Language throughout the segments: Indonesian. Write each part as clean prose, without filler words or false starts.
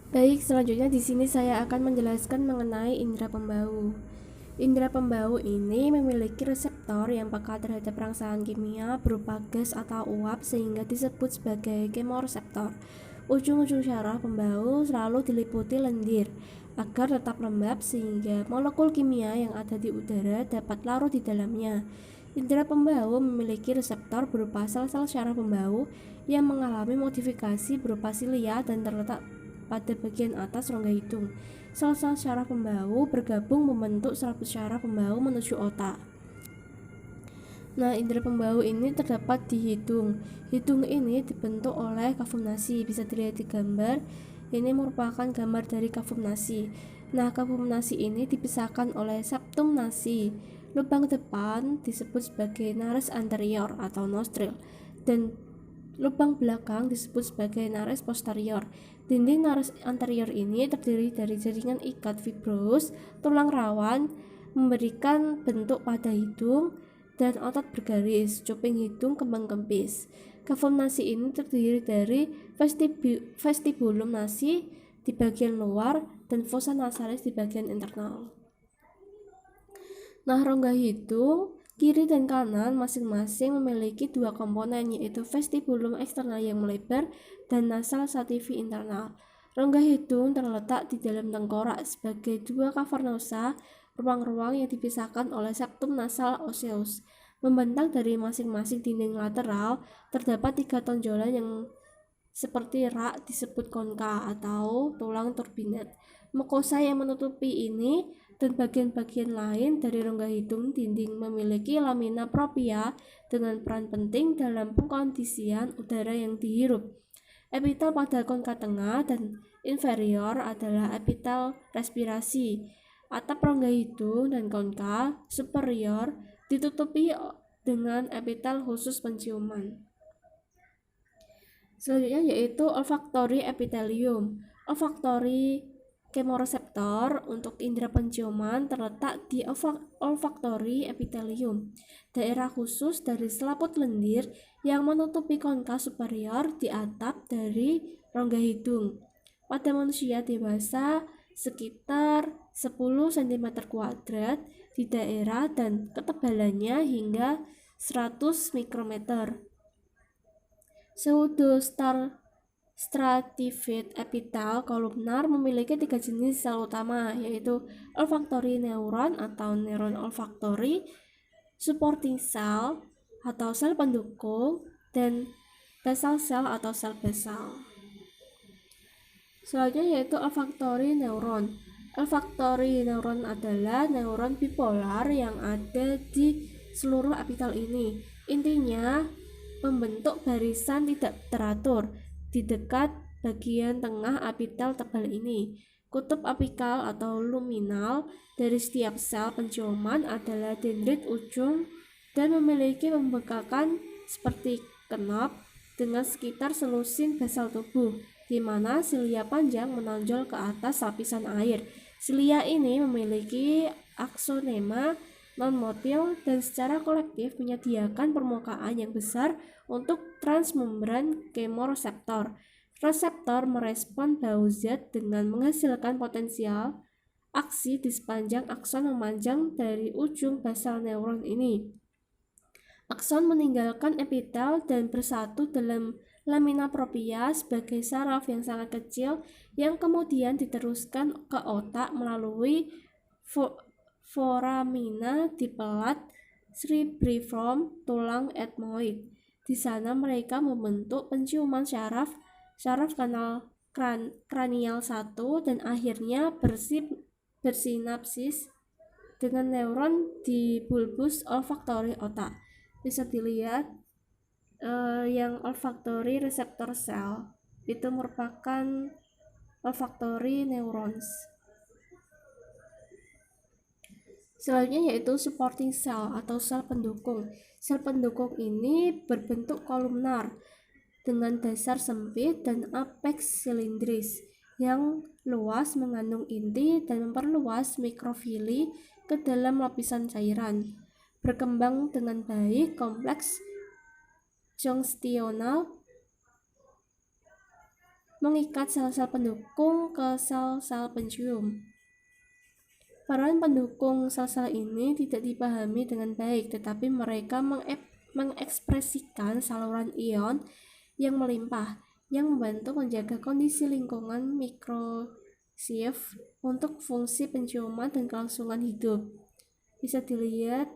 Baik, selanjutnya di sini saya akan menjelaskan mengenai indera pembau. Indera pembau ini memiliki reseptor yang peka terhadap rangsangan kimia berupa gas atau uap sehingga disebut sebagai kemoreseptor. Ujung-ujung syaraf pembau selalu diliputi lendir agar tetap lembab sehingga molekul kimia yang ada di udara dapat larut di dalamnya. Indera pembau memiliki reseptor berupa sel-sel syaraf pembau yang mengalami modifikasi berupa silia dan terletak pada bagian atas rongga hidung. Sel-sel syaraf pembau bergabung membentuk selaput syaraf pembau menuju otak. Nah, indera pembau ini terdapat di hidung. Hidung ini dibentuk oleh kavum nasi. Bisa dilihat di gambar. Ini merupakan gambar dari kavum nasi. Nah, kavum nasi ini dipisahkan oleh septum nasi. Lubang depan disebut sebagai nares anterior atau nostril, dan lubang belakang disebut sebagai nares posterior. Dinding nares anterior ini terdiri dari jaringan ikat fibrous, tulang rawan, memberikan bentuk pada hidung, dan otot bergaris, cuping hidung kembang kempis. Kavum nasi ini terdiri dari vestibulum nasi di bagian luar dan fossa nasalis di bagian internal. Nah, rongga hidung kiri dan kanan masing-masing memiliki dua komponen, yaitu vestibulum eksternal yang melebar dan nasal sativi internal. Rongga hidung terletak di dalam tengkorak sebagai dua cavernosa, ruang-ruang yang dipisahkan oleh septum nasal osseus. Membentang dari masing-masing dinding lateral, terdapat tiga tonjolan yang seperti rak disebut konka atau tulang turbinet. Mukosa yang menutupi ini dan bagian-bagian lain dari rongga hidung dinding memiliki lamina propria dengan peran penting dalam pengkondisian udara yang dihirup. Epitel pada konka tengah dan inferior adalah epitel respirasi. Atap rongga hidung dan konka superior ditutupi dengan epitel khusus penciuman. Selanjutnya yaitu olfactory epithelium. Olfactory kemoreseptor untuk indera penciuman terletak di olfactory epithelium, daerah khusus dari selaput lendir yang menutupi konka superior di atap dari rongga hidung. Pada manusia dewasa sekitar 10 cm kuadrat di daerah dan ketebalannya hingga 100 mikrometer. Pseudostratified epitel kolumnar memiliki tiga jenis sel utama, yaitu olfactory neuron atau neuron olfactory, supporting cell atau sel pendukung, dan basal cell atau sel basal. Selanjutnya yaitu olfactory neuron. Olfactory neuron adalah neuron bipolar yang ada di seluruh epitel ini. Intinya membentuk barisan tidak teratur di dekat bagian tengah epitel tebal ini. Kutub apikal atau luminal dari setiap sel penciuman adalah dendrit ujung dan memiliki pembekakan seperti kenop dengan sekitar selusin basal tubuh, di mana silia panjang menonjol ke atas lapisan air. Silia ini memiliki aksonema non-motil dan secara kolektif menyediakan permukaan yang besar untuk transmembran kemoreseptor. Reseptor merespon bau zat dengan menghasilkan potensial aksi di sepanjang akson memanjang dari ujung basal neuron ini. Akson meninggalkan epitel dan bersatu dalam lamina propria sebagai saraf yang sangat kecil yang kemudian diteruskan ke otak melalui foramina di pelat cerebriform tulang etmoid. Di sana mereka membentuk penciuman syaraf kanal kranial 1 dan akhirnya bersinapsis dengan neuron di bulbus olfaktori otak. Bisa dilihat yang olfactory receptor cell itu merupakan olfactory neurons. Selanjutnya yaitu supporting cell atau sel pendukung. Sel pendukung ini berbentuk kolumnar dengan dasar sempit dan apeks silindris yang luas mengandung inti dan memperluas mikrofili ke dalam lapisan cairan. Berkembang dengan baik, kompleks junctional mengikat sel-sel pendukung ke sel-sel pencium. Peran pendukung sel-sel ini tidak dipahami dengan baik, tetapi mereka mengekspresikan saluran ion yang melimpah, yang membantu menjaga kondisi lingkungan mikrosif untuk fungsi penciuman dan kelangsungan hidup. Bisa dilihat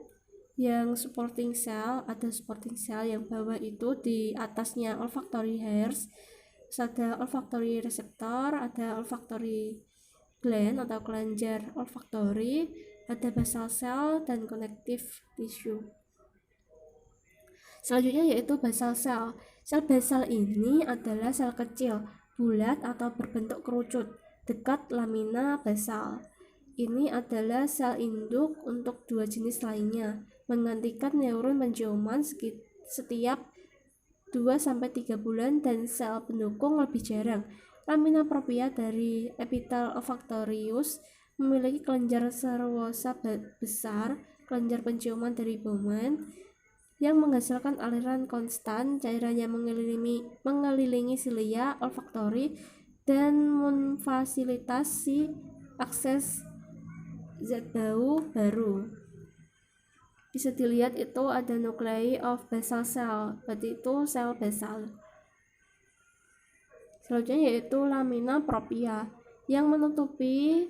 yang supporting cell, ada supporting cell yang bawah itu di atasnya olfactory hairs, ada olfactory receptor, ada olfactory gland atau kelenjar olfactory, ada basal cell dan connective tissue. Selanjutnya yaitu basal cell. Sel basal ini adalah sel kecil, bulat atau berbentuk kerucut dekat lamina basal. Ini adalah sel induk untuk dua jenis lainnya, menggantikan neuron penciuman setiap 2-3 bulan dan sel pendukung lebih jarang. Lamina propria dari epitel olfactorius memiliki kelenjar serosa besar, kelenjar penciuman dari Bowman, yang menghasilkan aliran konstan cairan yang mengelilingi silia olfaktori dan memfasilitasi akses zat bau baru. Bisa dilihat itu ada nuclei of basal cell, berarti itu sel basal. Selanjutnya yaitu lamina propria yang menutupi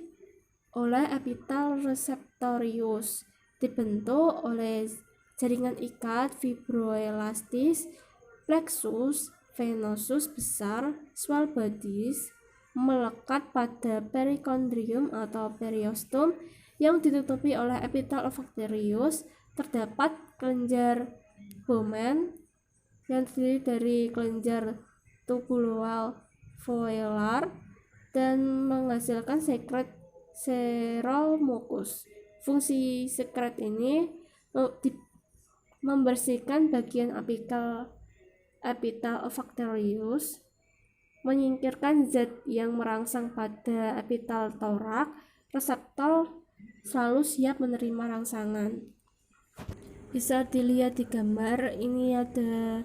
oleh epitel receptorius, dibentuk oleh jaringan ikat fibroelastis plexus venosus besar swell bodies melekat pada perikondrium atau periostom yang ditutupi oleh epitel olfactorius. Terdapat kelenjar Bowman yang terdiri dari kelenjar tubular voelar dan menghasilkan sekret seromucus. Fungsi sekret ini membersihkan bagian epitel olfactorius, menyingkirkan zat yang merangsang pada epitel torak. Reseptor selalu siap menerima rangsangan. Bisa dilihat di gambar ini ada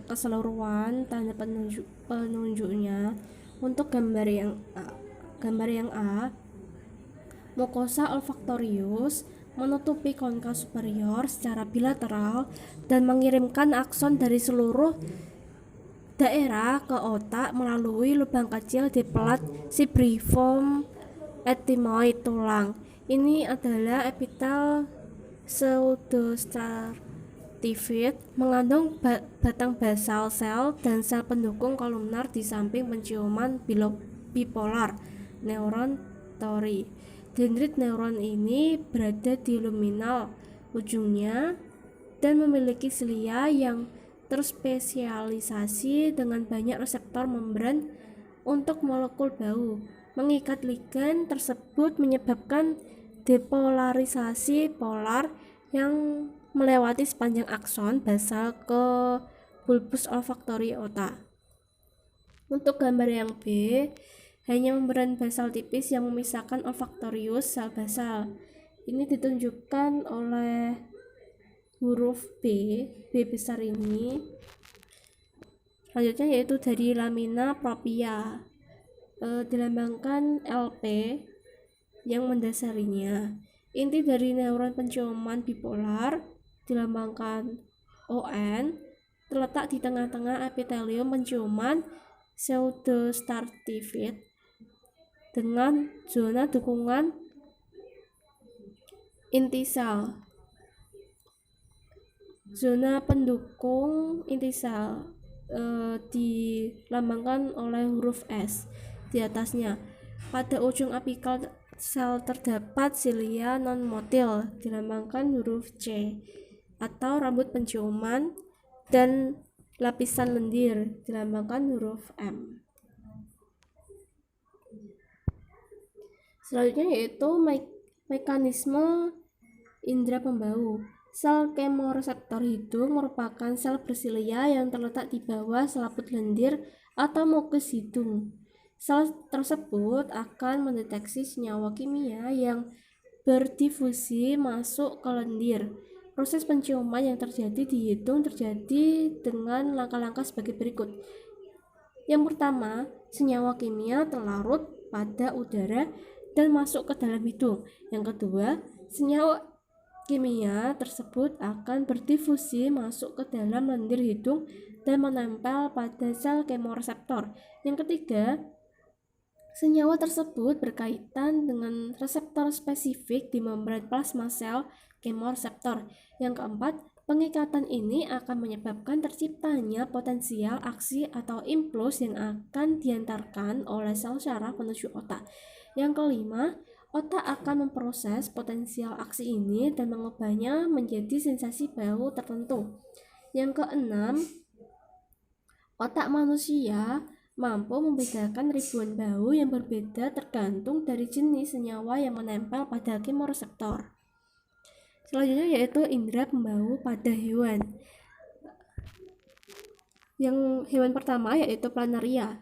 keseluruhan tanda penunjuknya. Untuk gambar yang A, mukosa olfactorius menutupi konka superior secara bilateral dan mengirimkan akson dari seluruh daerah ke otak melalui lubang kecil di pelat cibriform ethmoid tulang. Ini adalah epitel pseudostratified mengandung batang basal sel dan sel pendukung kolumnar di samping penciuman bipolar neuron tori. Dendrit neuron ini berada di luminal ujungnya dan memiliki silia yang terspesialisasi dengan banyak reseptor membran untuk molekul bau. Mengikat ligan tersebut menyebabkan depolarisasi polar yang melewati sepanjang akson basal ke bulbus olfactory otak. Untuk gambar yang B, hanya membran basal tipis yang memisahkan olfactorius sel basal. Ini ditunjukkan oleh huruf B besar ini. Selanjutnya yaitu dari lamina propria, dilambangkan LP yang mendasarinya. Inti dari neuron penciuman bipolar dilambangkan ON, terletak di tengah-tengah epitelium penciuman pseudostratified dengan zona dukungan inti sel. Zona pendukung inti sel dilambangkan oleh huruf S di atasnya. Pada ujung apikal sel terdapat silia non-motil, dilambangkan huruf C, atau rambut penciuman, dan lapisan lendir, dilambangkan huruf M. Selanjutnya yaitu mekanisme indera pembau. Sel kemoreseptor hidung merupakan sel bersilia yang terletak di bawah selaput lendir atau mukus hidung. Sel tersebut akan mendeteksi senyawa kimia yang berdifusi masuk ke lendir. Proses penciuman yang terjadi di hidung terjadi dengan langkah-langkah sebagai berikut. Yang pertama, senyawa kimia terlarut pada udara dan masuk ke dalam hidung. Yang kedua, senyawa kimia tersebut akan berdifusi masuk ke dalam lendir hidung dan menempel pada sel kemoreseptor. Yang ketiga, senyawa tersebut berkaitan dengan reseptor spesifik di membran plasma sel kemoreseptor. Yang keempat, pengikatan ini akan menyebabkan terciptanya potensial aksi atau impuls yang akan diantarkan oleh sel syaraf menuju otak. Yang kelima, otak akan memproses potensial aksi ini dan mengubahnya menjadi sensasi bau tertentu. Yang keenam, otak manusia mampu membedakan ribuan bau yang berbeda tergantung dari jenis senyawa yang menempel pada kemoreseptor. Selanjutnya yaitu indera pembau pada hewan. Yang hewan pertama yaitu planaria.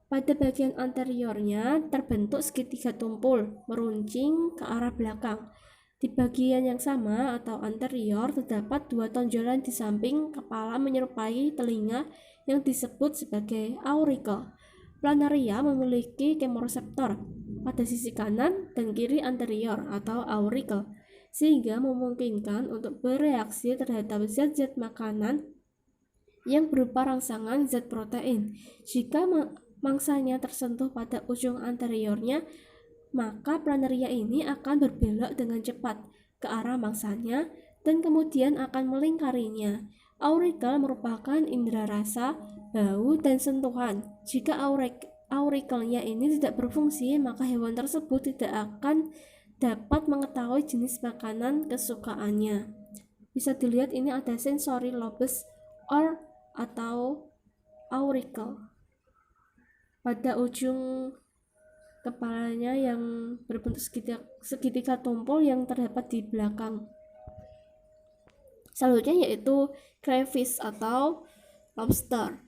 Pada bagian anteriornya terbentuk segitiga tumpul meruncing ke arah belakang. Di bagian yang sama atau anterior terdapat dua tonjolan di samping kepala menyerupai telinga yang disebut sebagai auricle. Planaria memiliki kemoreseptor pada sisi kanan dan kiri anterior atau auricle, sehingga memungkinkan untuk bereaksi terhadap zat-zat makanan yang berupa rangsangan zat protein. Jika mangsanya tersentuh pada ujung anteriornya, maka planaria ini akan berbelok dengan cepat ke arah mangsanya dan kemudian akan melingkarinya. Auricle merupakan indera rasa, bau, dan sentuhan. Jika auricle-nya ini tidak berfungsi, maka hewan tersebut tidak akan dapat mengetahui jenis makanan kesukaannya. Bisa dilihat ini ada sensory lobes atau auricle pada ujung kepalanya yang berbentuk segitiga tumpul yang terdapat di belakang. Selanjutnya yaitu crayfish atau lobster.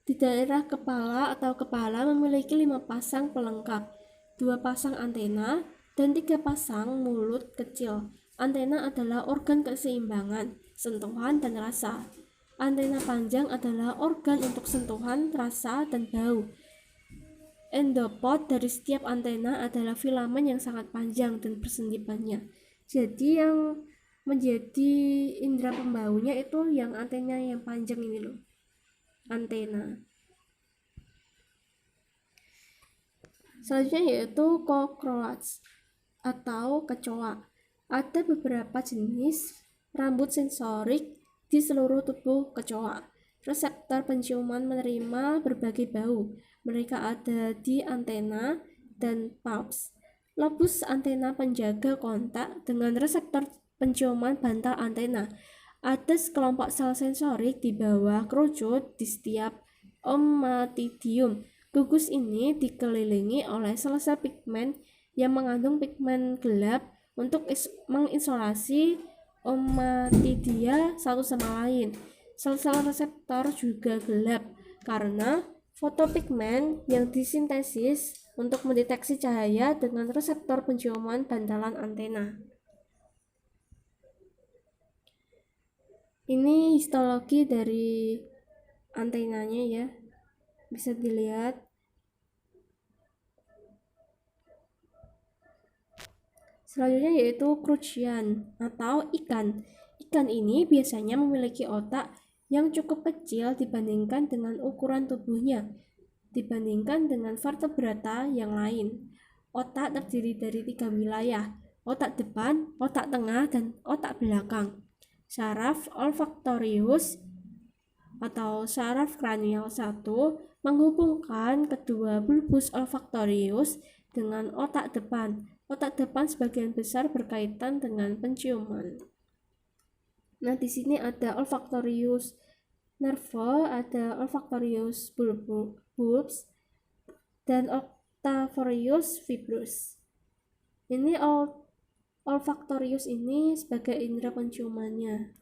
Di daerah kepala atau kepala memiliki 5 pasang pelengkap, 2 pasang antena, dan 3 pasang mulut kecil. Antena adalah organ keseimbangan, sentuhan, dan rasa. Antena panjang adalah organ untuk sentuhan, rasa, dan bau. Endopod dari setiap antena adalah filamen yang sangat panjang dan bersendipannya. Jadi yang menjadi indera pembaunya itu yang antena yang panjang ini loh, antena. Selanjutnya yaitu cockroach atau kecoa. Ada beberapa jenis rambut sensorik di seluruh tubuh kecoa. Reseptor penciuman menerima berbagai bau. Mereka ada di antena dan palps. Lobus antena penjaga kontak dengan reseptor penciuman bantal antena. Ada sekelompok sel sensorik di bawah kerucut di setiap omatidium. Gugus ini dikelilingi oleh sel-sel pigmen yang mengandung pigmen gelap untuk mengisolasi omatidia satu sama lain. Sel-sel reseptor juga gelap karena fotopigmen yang disintesis untuk mendeteksi cahaya dengan reseptor penciuman bantalan antena. Ini histologi dari antenanya ya, bisa dilihat. Selanjutnya yaitu crucian atau ikan. Ikan ini biasanya memiliki otak yang cukup kecil dibandingkan dengan ukuran tubuhnya, dibandingkan dengan vertebrata yang lain. Otak terdiri dari 3 wilayah, otak depan, otak tengah, dan otak belakang. Saraf olfaktorius atau saraf kranial 1 menghubungkan kedua bulbus olfaktorius dengan otak depan. Otak depan sebagian besar berkaitan dengan penciuman. Nah, di sini ada olfactorius nerve, ada olfactorius bulbus, dan octavorius fibrous. Ini olfactorius ini sebagai indera penciumannya.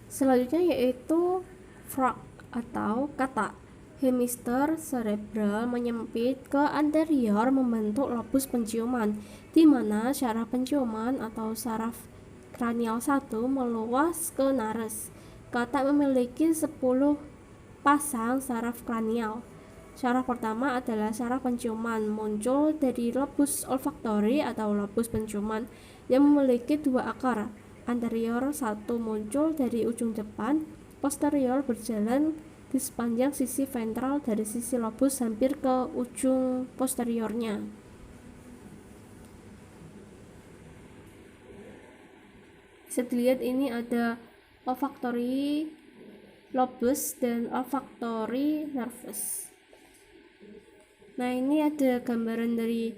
Selanjutnya yaitu frog atau katak. Hemisfer cerebral menyempit ke anterior membentuk lobus penciuman, di mana syaraf penciuman atau saraf kranial 1 meluas ke nares. Katak memiliki 10 pasang saraf kranial. Saraf pertama adalah saraf penciuman, muncul dari lobus olfaktori atau lobus penciuman yang memiliki dua akar. Anterior satu muncul dari ujung depan, posterior berjalan di sepanjang sisi ventral dari sisi lobus hampir ke ujung posteriornya. Bisa dilihat ini ada olfactory lobus dan olfactory nervus. Nah, ini ada gambaran dari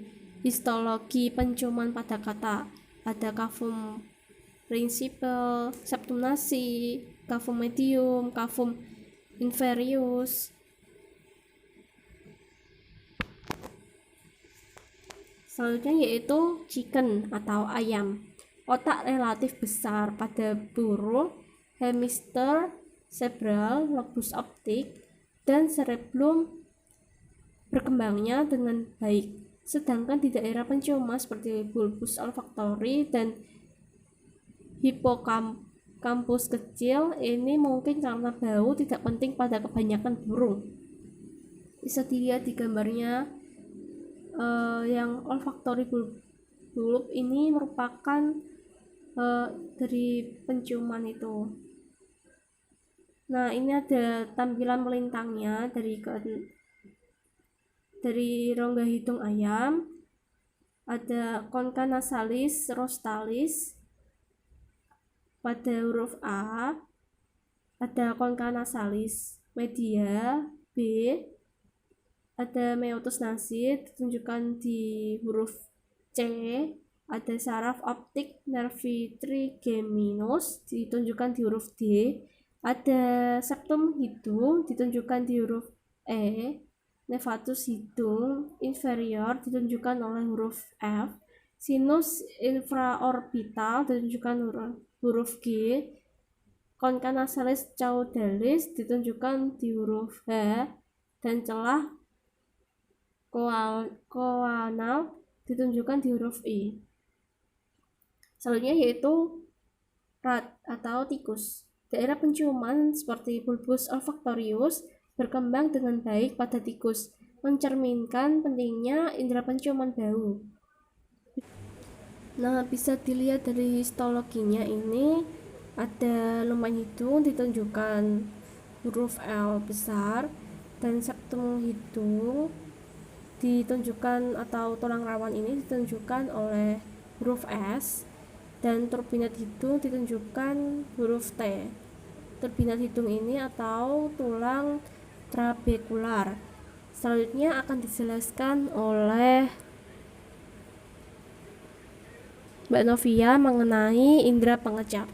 histologi penciuman pada kata. Ada cavum principal, septum nasi, cavum medium, cavum inferius. Selanjutnya yaitu chicken atau ayam. Otak relatif besar pada burung, hemisfer cerebral, lobus optik, dan cerebellum berkembangnya dengan baik. Sedangkan di daerah penciuman seperti bulbus olfaktori dan hipokampus kecil, ini mungkin karena bau tidak penting pada kebanyakan burung. Bisa dilihat di gambarnya, yang olfaktori bulb ini merupakan dari penciuman itu. Nah, ini ada tampilan melintangnya dari rongga hidung ayam. Ada concha nasalis rostalis pada huruf A, ada concha nasalis media B, ada meotus nasi ditunjukkan di huruf C, ada saraf optik nervi trigeminus ditunjukkan di huruf D, ada septum hidung ditunjukkan di huruf E, nevatus hidung inferior ditunjukkan oleh huruf F, sinus infraorbital ditunjukkan huruf G, concha nasalis caudalis ditunjukkan di huruf H, dan celah koanal ditunjukkan di huruf I. Selanjutnya yaitu rat atau tikus. Daerah penciuman seperti bulbus olfactorius berkembang dengan baik pada tikus, mencerminkan pentingnya indera penciuman bau. Nah, bisa dilihat dari histologinya ini, ada lumayan hidung ditunjukkan huruf L besar, dan septum hidung ditunjukkan atau tulang rawan ini ditunjukkan oleh huruf S, dan turbinat hidung ditunjukkan huruf T. Turbinat hidung ini atau tulang trabekular. Selanjutnya akan dijelaskan oleh Mbak Novia mengenai indera pengecap.